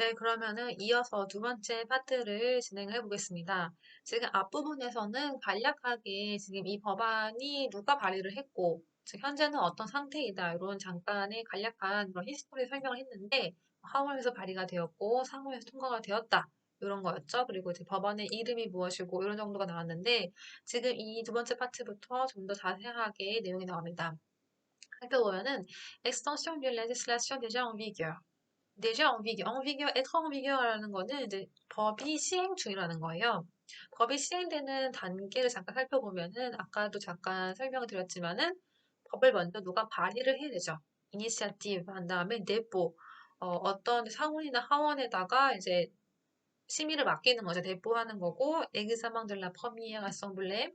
네, 그러면은 이어서 두 번째 파트를 진행해 보겠습니다. 지금 앞부분에서는 간략하게 지금 이 법안이 누가 발의를 했고, 지금 현재는 어떤 상태이다, 이런 잠깐의 간략한 그런 히스토리 설명을 했는데, 하원에서 발의가 되었고, 상원에서 통과가 되었다, 이런 거였죠. 그리고 이제 법안의 이름이 무엇이고, 이런 정도가 나왔는데, 지금 이 두 번째 파트부터 좀 더 자세하게 내용이 나옵니다. 살펴보면은, extension de législation déjà en vigueur. déjà en vigueur, être en vigueur라는 거는 이제 법이 시행 중이라는 거예요. 법이 시행되는 단계를 잠깐 살펴보면은 아까도 잠깐 설명을 드렸지만은 법을 먼저 누가 발의를 해야 되죠. 이니시아티브 한 다음에 내부 어떤 상원이나 하원에다가 이제 심의를 맡기는 거죠. 대포하는 거고, examen de la première assemblée,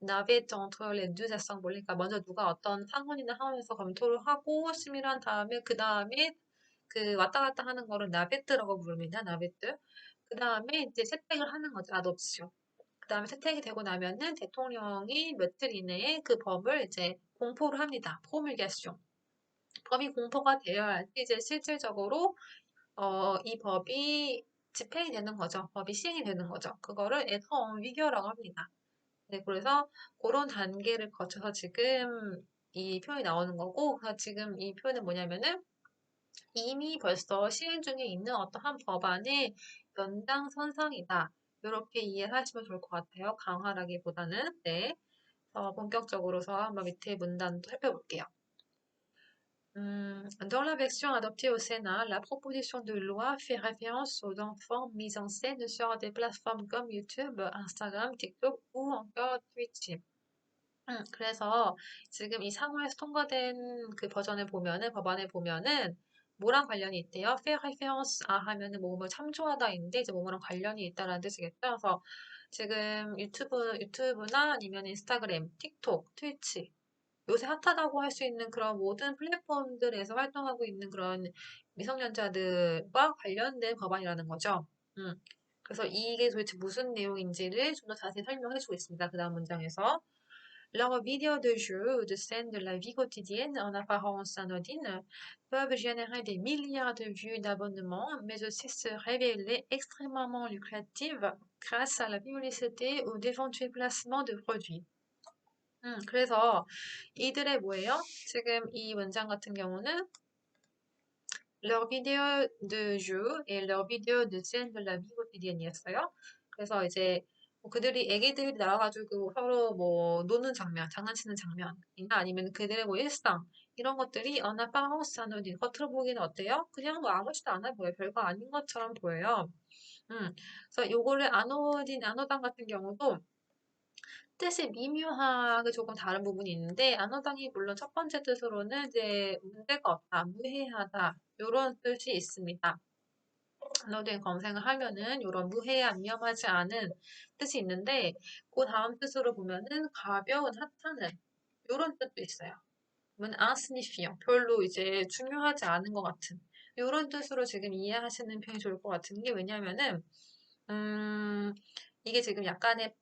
navette entre les deux assemblées. 그러니까 먼저 누가 어떤 상원이나 하원에서 검토를 하고 심의를 한 다음에 그 다음에 그 왔다 갔다 하는 거를 나베트라고 부릅니다. 나베트. 그 다음에 이제 채택을 하는 거죠. 아놉시오. 그 다음에 채택이 되고 나면은 대통령이 며칠 이내에 그 법을 이제 공포를 합니다. 프로물게이션. 법이 공포가 되어야지 이제 실질적으로 이 법이 집행이 되는 거죠. 법이 시행이 되는 거죠. 그거를 애터 위교라고 합니다. 네, 그래서 그런 단계를 거쳐서 지금 이 표현이 나오는 거고, 그래서 지금 이 표현은 뭐냐면은 이미 벌써 시행 중에 있는 어떠한 법안의 연장선상이다. 이렇게 이해하시면 좋을 것 같아요. 강화라기보다는. 네. 본격적으로서 한번 밑에 문단도 살펴볼게요. Dans la version adoptée au Sénat, la proposition de loi fait référence aux enfants mis en scène sur des plateformes comme YouTube, Instagram, TikTok ou encore Twitch. 그래서 지금 이 상호에서 통과된 그 버전을 보면은, 법안을 보면은, 뭐랑 관련이 있대요? faire référence 하면은 뭐뭐 참조하다 인데, 이제 뭐뭐랑 관련이 있다라는 뜻이겠죠? 그래서 지금 유튜브나 아니면 인스타그램, 틱톡, 트위치, 요새 핫하다고 할 수 있는 그런 모든 플랫폼들에서 활동하고 있는 그런 미성년자들과 관련된 법안이라는 거죠. 음. 그래서 이게 도대체 무슨 내용인지를 좀 더 자세히 설명해 주고 있습니다. 그 다음 문장에서. Leurs vidéos de jeux ou de scènes de la vie quotidienne, en apparence anodines, peuvent générer des milliards de vues et d'abonnements, mais aussi se révéler extrêmement lucratives grâce à la publicité ou d'éventuels placements de produits. 그래서 이들의 뭐예요? 지금 이 문장 같은 경우는 leur vidéo de jeu et leur vidéo de scène de la vie quotidienne이었어요. 그래서 이제 뭐 그들이 애기들이 나와가지고 서로 뭐 노는 장면, 장난치는 장면이나 아니면 그들의 뭐 일상 이런 것들이 en apparence anodine 겉으로 보기는 어때요? 그냥 뭐 아무렇지도 않아 보여요. 별거 아닌 것처럼 보여요. 그래서 요거를 아노당 같은 경우도 뜻이 미묘하게 조금 다른 부분이 있는데 안어당이 물론 첫 번째 뜻으로는 이제 문제가 없다, 무해하다 이런 뜻이 있습니다. 언어된 검색을 하면은 이런 무해한, 위험하지 않은 뜻이 있는데 그 다음 뜻으로 보면은 가벼운, 하찮은 이런 뜻도 있어요. 그러면 insignifiant, 별로 이제 중요하지 않은 것 같은 이런 뜻으로 지금 이해하시는 편이 좋을 것 같은 게 왜냐면은 이게 지금 약간의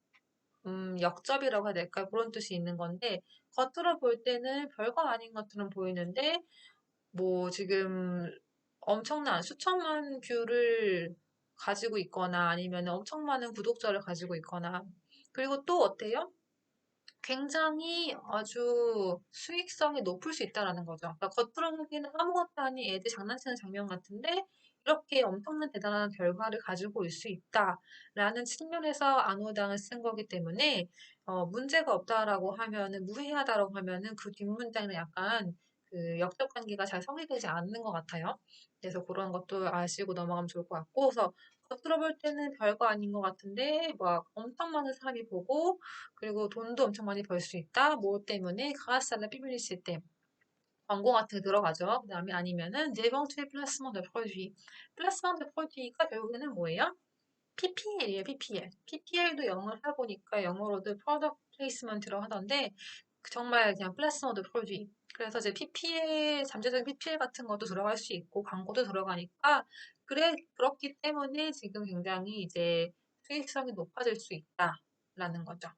역접이라고 해야 될까요? 그런 뜻이 있는 건데, 겉으로 볼 때는 별거 아닌 것처럼 보이는데, 뭐, 지금 엄청난 수천만 뷰를 가지고 있거나 아니면 엄청 많은 구독자를 가지고 있거나, 그리고 또 어때요? 굉장히 아주 수익성이 높을 수 있다라는 거죠. 그러니까 겉으로 보기에는 아무것도 아닌 애들 장난치는 장면 같은데 이렇게 엄청난 대단한 결과를 가지고 올 수 있다라는 측면에서 안호당을 쓴 거기 때문에 문제가 없다라고 하면은 무해하다라고 하면은 그 뒷문장은 약간 그 역적 관계가 잘 성립되지 않는 것 같아요. 그래서 그런 것도 아시고 넘어가면 좋을 것 같고, 그래서 겉으로 볼 때는 별거 아닌 것 같은데 막 엄청 많은 사람이 보고 그리고 돈도 엄청 많이 벌 수 있다. 뭐 때문에 가스알라 피블리시 때 광고 같은 게 들어가죠. 그 다음에 아니면은 네번째 플라스먼 드 프로듀이. 플라스먼 드 프로듀이가 결국에는 뭐예요? PPL이에요, PPL. PPL도 영어를 해보니까 영어로도 프로덕트 플레이스먼트라고 하던데 정말 그냥 플라스먼 드 프로듀이. 그래서 이제 PPL, 잠재적인 PPL 같은 것도 들어갈 수 있고 광고도 들어가니까 그렇기 때문에 지금 굉장히 이제 수익성이 높아질 수 있다라는 거죠.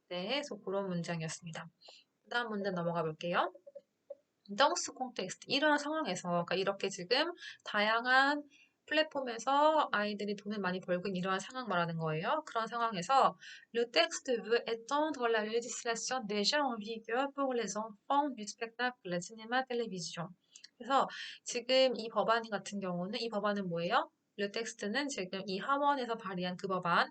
네, 그래서 그런 문장이었습니다. 그 다음 문장 넘어가 볼게요. Dans ce contexte, 이런 상황에서, 그러니까 이렇게 지금 다양한 플랫폼에서 아이들이 돈을 많이 벌고 있는 이러한 상황 말하는 거예요. 그런 상황에서 Le texte veut étendre la législation déjà en vigueur pour les enfants du spectacle cinéma télévision. 그래서 지금 이 법안 같은 경우는 이 법안은 뭐예요? Le texte는 지금 이 하원에서 발의한 그 법안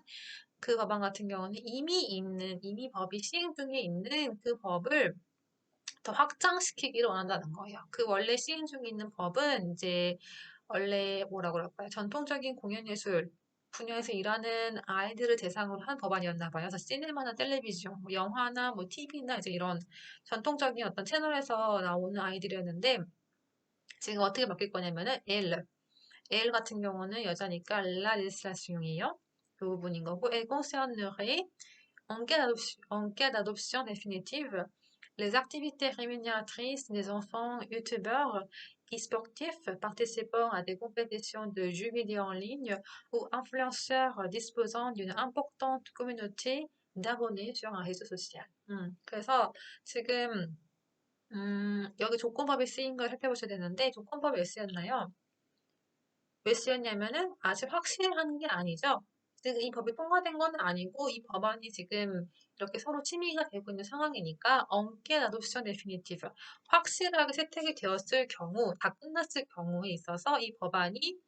같은 경우는 이미 법이 시행 중에 있는 그 법을 더 확장시키기를 원한다는 거예요. 그 원래 시행 중에 있는 법은 이제 원래 뭐라 그럴까요? 전통적인 공연예술 분야에서 일하는 아이들을 대상으로 한 법안이었나 봐요. 그래서 시네마나 텔레비전, 뭐 영화나 뭐 TV나 이제 이런 전통적인 어떤 채널에서 나오는 아이들이었는데 지금 어떻게 바뀔 거냐면은 L 같은 경우는 여자니까 la législation이에요. 그 부분인 거고 elle concernerait en cas d'adoption définitive les activités rémunératrices des enfants youtubeurs et sportifs participant à des compétitions de jeux vidéo en ligne ou influenceurs disposant d'une importante communauté d'abonnés sur un réseau social. 그래서 지금 여기 조건법이 쓰인 걸 살펴보셔야 되는데 조건법이 왜 쓰였나요? 왜 쓰였냐면은 아직 확실한 게 아니죠. 지금 이 법이 통과된 건 아니고 이 법안이 지금 이렇게 서로 심의가 되고 있는 상황이니까 aunque la adoption définitive 확실하게 채택이 되었을 경우, 다 끝났을 경우에 있어서 이 법안이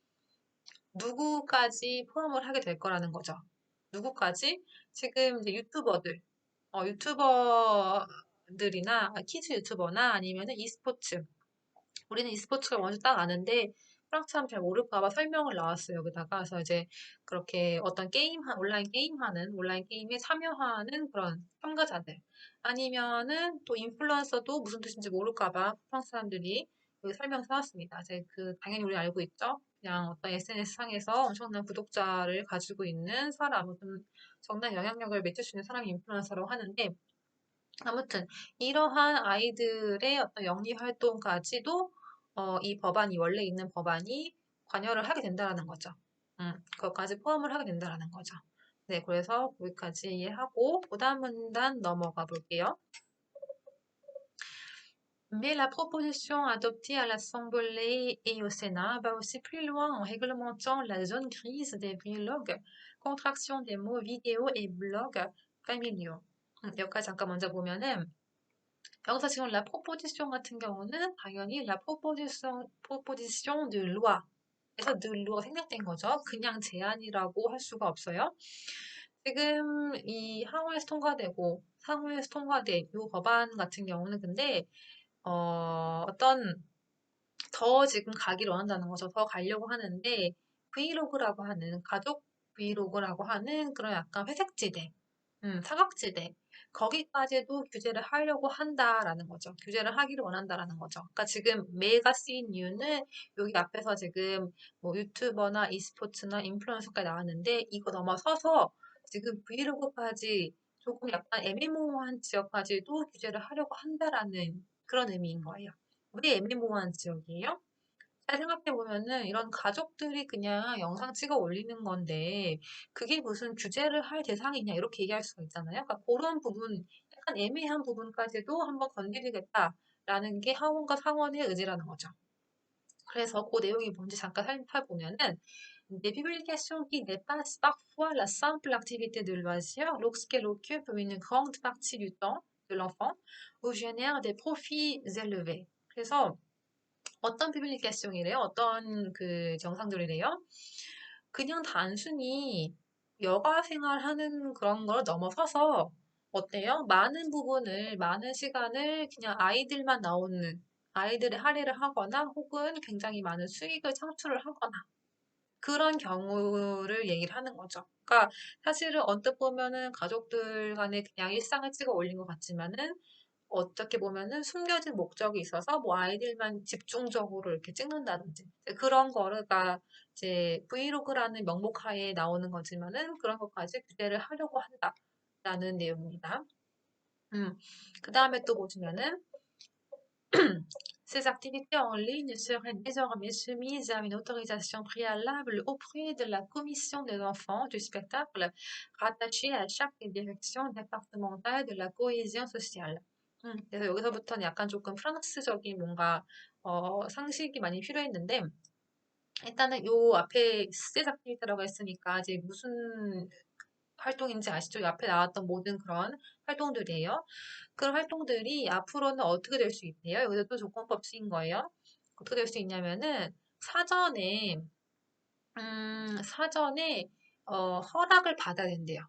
누구까지 포함을 하게 될 거라는 거죠. 누구까지? 지금 이제 유튜버들이나 키즈 유튜버나 아니면은 e스포츠 우리는 e스포츠가 뭔지 딱 아는데 프랑스 사람 잘 모를까 봐 설명을 나왔어요. 여기다가. 그래서 이제 그렇게 어떤 온라인 게임에 참여하는 그런 참가자들. 아니면은 또 인플루언서도 무슨 뜻인지 모를까 봐 프랑스 사람들이 여기 설명 써놨습니다. 이제 당연히 우리 알고 있죠. 그냥 어떤 SNS 상에서 엄청난 구독자를 가지고 있는 사람, 어떤 정말 영향력을 미칠 수 있는 사람이 인플루언서라고 하는데, 아무튼 이러한 아이들의 어떤 영리 활동까지도 이 법안이 원래 있는 법안이 관여를 하게 된다라는 거죠. 그것까지 포함을 하게 된다라는 거죠. 네, 그래서 거기까지 이해하고 그다음 문단 넘어가 볼게요. Mais la proposition adoptée à l'Assemblée et au Sénat va aussi plus loin en réglementant la zone grise des vlogs, contraction des mots vidéo et blog familiaux. 여기까지 잠깐 먼저 보면은 여기서 지금 la proposition 같은 경우는 당연히 proposition de loi 에서 de loi 생략된 거죠. 그냥 제안이라고 할 수가 없어요. 지금 이 하원에서 통과되고 상원에서 통과된 이 법안 같은 경우는 근데 어떤 더 지금 가기를 원한다는 거죠. 더 가려고 하는데 브이로그라고 하는 가족 브이로그라고 하는 그런 약간 회색지대, 사각지대 거기까지도 규제를 하려고 한다라는 거죠. 규제를 하기를 원한다라는 거죠. 그러니까 지금 매가 쓰인 이유는 여기 앞에서 지금 뭐 유튜버나 e스포츠나 인플루언서까지 나왔는데 이거 넘어서서 지금 브이로그까지 조금 약간 애매모호한 지역까지도 규제를 하려고 한다라는 그런 의미인 거예요. 왜 애매모호한 지역이에요? 잘 생각해보면은 이런 가족들이 그냥 영상 찍어 올리는 건데 그게 무슨 규제를 할 대상이냐 이렇게 얘기할 수가 있잖아요. 그러니까 그런 부분, 약간 애매한 부분까지도 한번 건드리겠다라는 게 하원과 상원의 의지라는 거죠. 그래서 그 내용이 뭔지 잠깐 살펴보면은 des publications qui dépassent parfois la simple activité de loisir lorsqu'elles occupent une grande partie du temps de l'enfant ou génèrent des profits élevés. 그래서 어떤 피블리케이션이래요? 어떤 그 정상들이래요? 그냥 단순히 여가 생활하는 그런 걸 넘어서서 어때요? 많은 시간을 그냥 아이들만 나오는 아이들의 할애를 하거나 혹은 굉장히 많은 수익을 창출을 하거나 그런 경우를 얘기를 하는 거죠. 그러니까 사실은 언뜻 보면은 가족들 간의 그냥 일상을 찍어 올린 것 같지만은 어떻게 보면은 숨겨진 목적이 있어서 뭐 아이들만 집중적으로 이렇게 찍는다든지 그런 거가 이제 브이로그라는 명목하에 나오는 거지만은 그런 것까지 규제를 하려고 한다라는 내용입니다. 그 다음에 또 보시면은 Ces activités en ligne seraient désormais soumises à une autorisation préalable auprès de la commission des enfants du spectacle rattachée à chaque direction départementale de la cohésion sociale. 그래서 여기서부터는 약간 조금 프랑스적인 뭔가 상식이 많이 필요했는데 일단은 요 앞에 스테이트 액티비티라고 했으니까 이제 무슨 활동인지 아시죠? 이 앞에 나왔던 모든 그런 활동들이에요. 그런 활동들이 앞으로는 어떻게 될 수 있대요? 여기서 또 조건법 쓰인 거예요. 어떻게 될 수 있냐면은 사전에 사전에 허락을 받아야 된대요.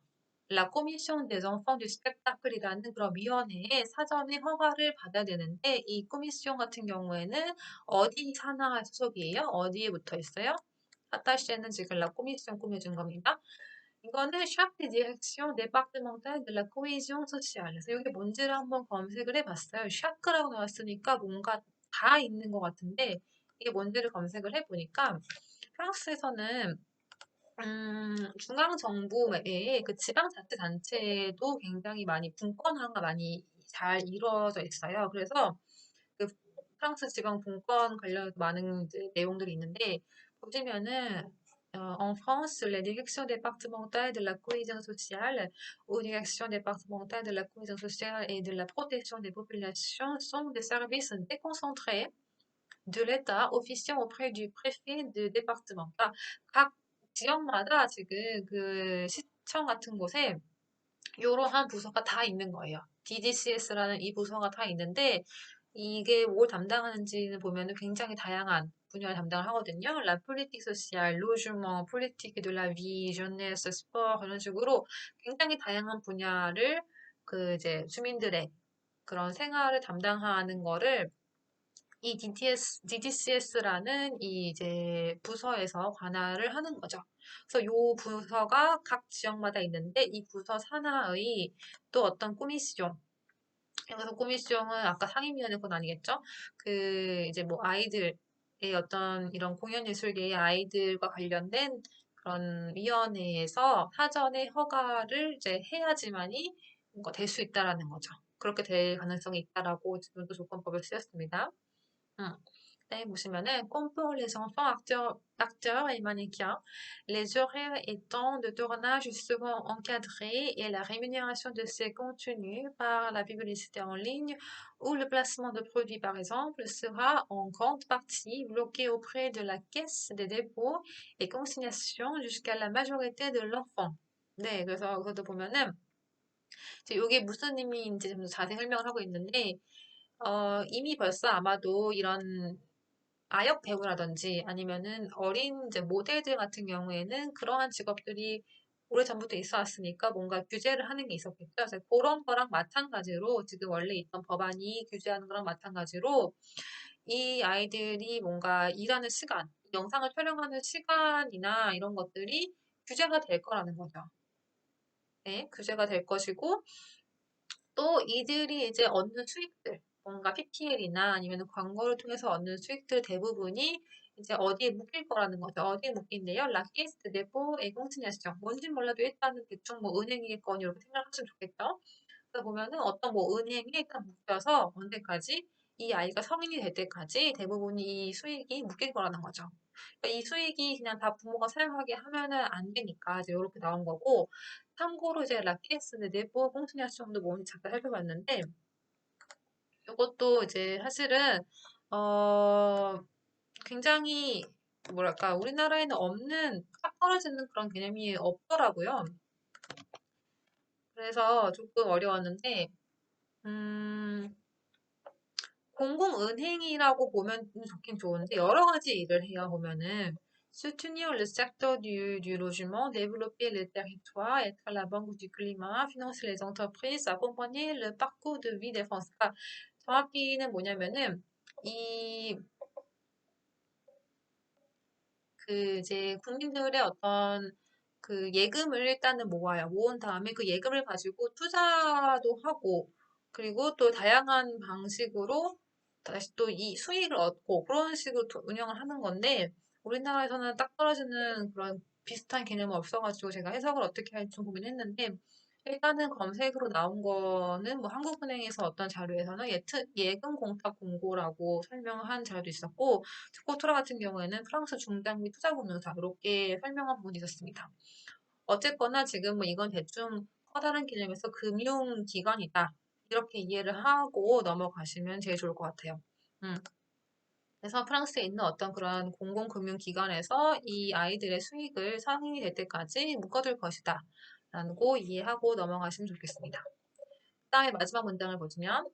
La Commission des Enfants du Spectacle이라는 그런 위원회에 사전에 허가를 받아야 되는데 이 코미시온 같은 경우에는 어디 산하의 소속이에요? 어디에 붙어 있어요? 아타시에는 지금 La Commission 꾸며준 겁니다. 이거는 Chaque Direction Départementale de la Cohésion Sociale. 그래서 여기 뭔지를 한번 검색을 해봤어요. 샤크라고 나왔으니까 뭔가 다 있는 것 같은데 이게 뭔지를 검색을 해보니까 프랑스에서는 중앙정부의 그 지방자치단체도 굉장히 많이 분권화가 많이 잘 이루어져 있어요. 그래서 그 프랑스 지방 분권 관련 많은 이제 내용들이 있는데 보시면은 en France, les directions départementales de la cohésion sociale ou directions départementales de la cohésion sociale et de la protection des populations sont des services déconcentrés de l'État officiant auprès du préfet de département. 그러니까 각 지역마다 지금 그 시청 같은 곳에 이러한 부서가 다 있는 거예요. DDCS라는 이 부서가 다 있는데 이게 뭘 담당하는지는 보면은 굉장히 다양한 분야를 담당을 하거든요. La politique sociale, logement, politique de la vie, jeunesse, sport 이런 식으로 굉장히 다양한 분야를 그 이제 주민들의 그런 생활을 담당하는 거를 이 DDCS라는 이 이제 부서에서 관할을 하는 거죠. 그래서 요 부서가 각 지역마다 있는데 이 부서 산하의 또 어떤 꾸미시종. 그래서 꾸미시종은 아까 상임위원회 건 아니겠죠? 그 이제 뭐 아이들의 어떤 이런 공연예술계의 아이들과 관련된 그런 위원회에서 사전에 허가를 이제 해야지만이 뭔가 될 수 있다라는 거죠. 그렇게 될 가능성이 있다라고 지금도 조건법을 쓰였습니다. 음. 네, 보시면은 comme pour les enfants acteurs et mannequins, les horaires et temps de tournage seront encadrés et la rémunération de ces contenus par la publicité en ligne ou le placement de produits par exemple sera en grande partie bloqué auprès de la caisse des dépôts et consignations jusqu'à la majorité de l'enfant. 네, 그래서 그것도 보면은 이게 무슨 의미인지 좀 자세히 설명을 하고 있는데 이미 벌써 아마도 이런 아역 배우라든지 아니면은 어린 이제 모델들 같은 경우에는 그러한 직업들이 오래전부터 있어 왔으니까 뭔가 규제를 하는 게 있었겠죠. 그래서 그런 거랑 마찬가지로 지금 원래 있던 법안이 규제하는 거랑 마찬가지로 이 아이들이 뭔가 일하는 시간, 영상을 촬영하는 시간이나 이런 것들이 규제가 될 거라는 거죠. 네, 규제가 될 것이고 또 이들이 이제 얻는 수익들, 뭔가 PPL이나 아니면 광고를 통해서 얻는 수익들 대부분이 이제 어디에 묶일 거라는 거죠. 어디에 묶인대요? 라키스트 네포 에공스냐시죠. 뭔진 몰라도 일단은 대충 뭐 은행이겠거니 이렇게 생각하시면 좋겠죠. 그래서 보면은 어떤 뭐 은행에 일단 묶여서 언제까지 이 아이가 성인이 될 때까지 대부분이 이 수익이 묶일 거라는 거죠. 그러니까 이 수익이 그냥 다 부모가 사용하게 하면은 안 되니까 이제 이렇게 나온 거고 참고로 이제 라키에스는 내부 공신력 시험도 모니 잠깐 살펴봤는데 이것도 이제 사실은 어 굉장히 뭐랄까 우리나라에는 없는 딱 떨어지는 그런 개념이 없더라고요. 그래서 조금 어려웠는데 음, 공공은행이라고 보면 좋긴 좋은데 여러 가지 일을 해요 보면은 soutenir le secteur du logement, développer les territoires, être la banque du climat, financer les entreprises, accompagner le parcours de vie des Français. 그러니까 정확히는 뭐냐면은 이 그 이제 국민들의 어떤 그 예금을 일단은 모아요. 모은 다음에 그 예금을 가지고 투자도 하고 그리고 또 다양한 방식으로 다시 또 이 수익을 얻고 그런 식으로 운영을 하는 건데 우리나라에서는 딱 떨어지는 그런 비슷한 개념은 없어가지고 제가 해석을 어떻게 할지 좀 고민했는데 일단은 검색으로 나온 거는 뭐 한국은행에서 어떤 자료에서는 예금 공탁 공고라고 설명한 자료도 있었고 스코트라 같은 경우에는 프랑스 중장기 투자금융사 이렇게 설명한 부분이 있었습니다. 어쨌거나 지금 뭐 이건 대충 커다란 개념에서 금융기관이다. 이렇게 이해를 하고 넘어가시면 제일 좋을 것 같아요. 음. 그래서 프랑스에 있는 어떤 그런 공공금융기관에서 이 아이들의 수익을 성인이 될 때까지 묶어둘 것이다. 라고 이해하고 넘어가시면 좋겠습니다. 그 다음에 마지막 문장을 보시면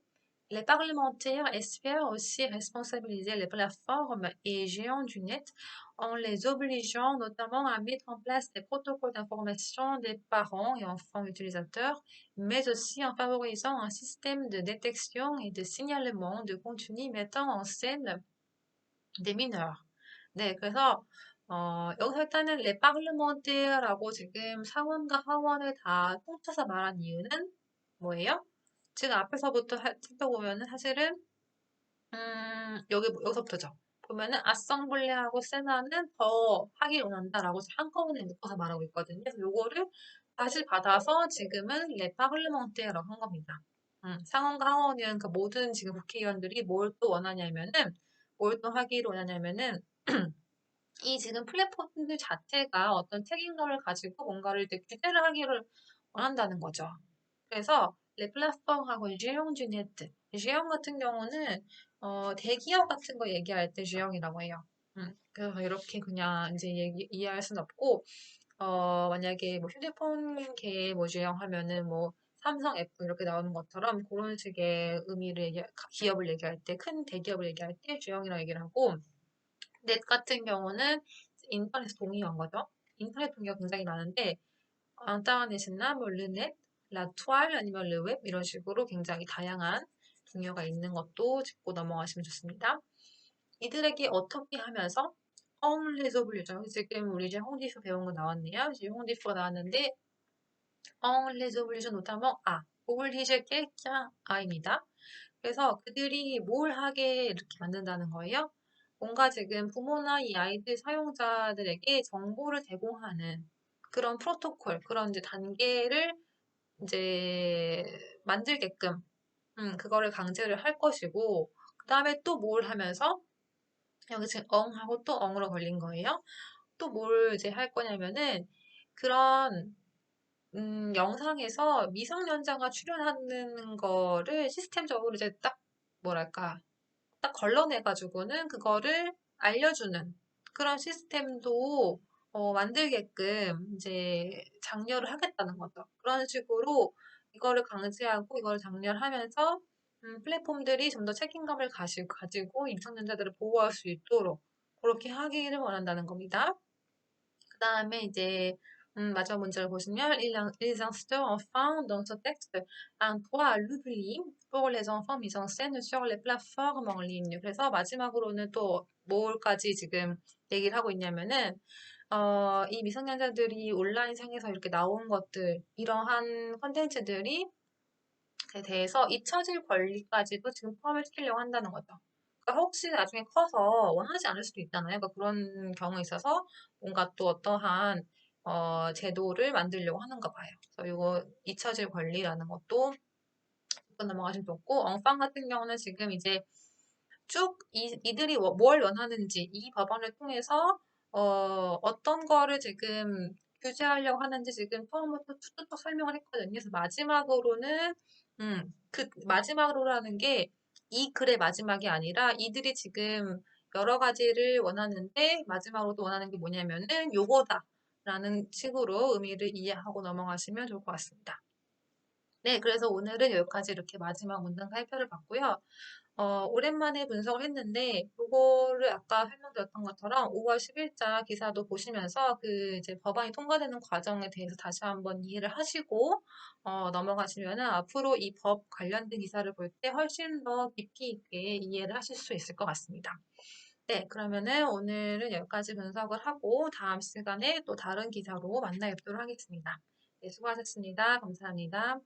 Les parlementaires espèrent aussi responsabiliser les plateformes et géants du net en les obligeant notamment à mettre en place des protocoles d'information des parents et enfants utilisateurs, mais aussi en favorisant un système de détection et de signalement de contenus mettant en scène des mineurs. 네, 그래서 여기서 일단은 레 파르르먼테라고 지금 상원과 하원을 다 통쳐서 말한 이유는 뭐예요? 지금 앞에서부터 살펴보면은 사실은 여기서부터죠. 보면은 아성블레하고 세나는 더 하길 원한다라고 한꺼번에 묶어서 말하고 있거든요. 그래서 요거를 다시 받아서 지금은 레 파르르먼테라고 한 겁니다. 상원과 하원은 그 모든 지금 국회의원들이 뭘 또 원하냐면은 뭘 또 하기를 원하냐면은 이 지금 플랫폼들 자체가 어떤 책임감을 가지고 뭔가를 이제 규제를 하기를 원한다는 거죠. 그래서 레플라펑하고 쥐용주네트, 쥐용 같은 경우는 대기업 같은 거 얘기할 때 쥐용이라고 해요. 그래서 이렇게 그냥 이제 이해할 순 없고 만약에 뭐 휴대폰계 뭐 쥐용 하면은 뭐 삼성, 애플 이렇게 나오는 것처럼 그런 식의 의미를 기업을 얘기할 때 큰 대기업을 얘기할 때 쥐용이라고 얘기를 하고 넷 같은 경우는 인터넷 동의어인 거죠. 인터넷 동의어가 굉장히 많은데 인터넷이나 뭐 르넷, 라투알 아니면 르웹 이런 식으로 굉장히 다양한 동의어가 있는 것도 짚고 넘어가시면 좋습니다. 이들에게 어떻게 하면서 엉레조블리죠. 지금 우리 이제 홍디프 배운 거 나왔네요. 이제 홍디프가 나왔는데 엉레조블리죠. 노타면 오블리제 깰짱 아입니다. 그래서 그들이 뭘 하게 이렇게 만든다는 거예요. 뭔가 지금 부모나 이 아이들 사용자들에게 정보를 제공하는 그런 프로토콜, 그런 이제 단계를 이제 만들게끔, 그거를 강제를 할 것이고, 그 다음에 또 뭘 하면서, 여기 지금 엉하고 또 엉으로 걸린 거예요. 또 뭘 이제 할 거냐면은, 그런, 영상에서 미성년자가 출연하는 거를 시스템적으로 이제 딱, 뭐랄까, 딱 걸러내가지고는 그거를 알려주는 그런 시스템도 만들게끔 이제 장려를 하겠다는 거죠. 그런 식으로 이거를 강제하고 이거를 장려하면서 플랫폼들이 좀 더 책임감을 가지고 미성년자들을 보호할 수 있도록 그렇게 하기를 원한다는 겁니다. 그 다음에 이제 마지막 문제를 보시면 ils instaurent enfin dans ce texte un droit à l'oubli pour les enfants mis en scène sur les plateformes en ligne. 그래서 마지막으로는 또 뭘까지 지금 얘기를 하고 있냐면은 이 미성년자들이 온라인상에서 이렇게 나온 것들 이러한 컨텐츠들이 대해서 잊혀질 권리까지도 지금 포함을 시키려고 한다는 거죠. 그러니까 혹시 나중에 커서 원하지 않을 수도 있잖아요. 그러니까 그런 경우에 있어서 뭔가 또 어떠한 제도를 만들려고 하는가 봐요. 그래서 이거 잊혀질 권리라는 것도 짚고 넘어가시면 좋고 엉빵 같은 경우는 지금 이제 쭉 이들이 뭘 원하는지 이 법안을 통해서 어떤 거를 지금 규제하려고 하는지 지금 처음부터 툭툭 설명을 했거든요. 그래서 마지막으로는 그 마지막으로라는 게 이 글의 마지막이 아니라 이들이 지금 여러 가지를 원하는데 마지막으로도 원하는 게 뭐냐면은 요거다라는 식으로 의미를 이해하고 넘어가시면 좋을 것 같습니다. 네, 그래서 오늘은 여기까지 이렇게 마지막 문장 살펴를 봤고요. 오랜만에 분석을 했는데, 요거를 아까 설명드렸던 것처럼 5월 10일자 기사도 보시면서 그 이제 법안이 통과되는 과정에 대해서 다시 한번 이해를 하시고, 넘어가시면은 앞으로 이 법 관련된 기사를 볼 때 훨씬 더 깊이 있게 이해를 하실 수 있을 것 같습니다. 네, 그러면은 오늘은 여기까지 분석을 하고 다음 시간에 또 다른 기사로 만나 뵙도록 하겠습니다. 네, 수고하셨습니다. 감사합니다.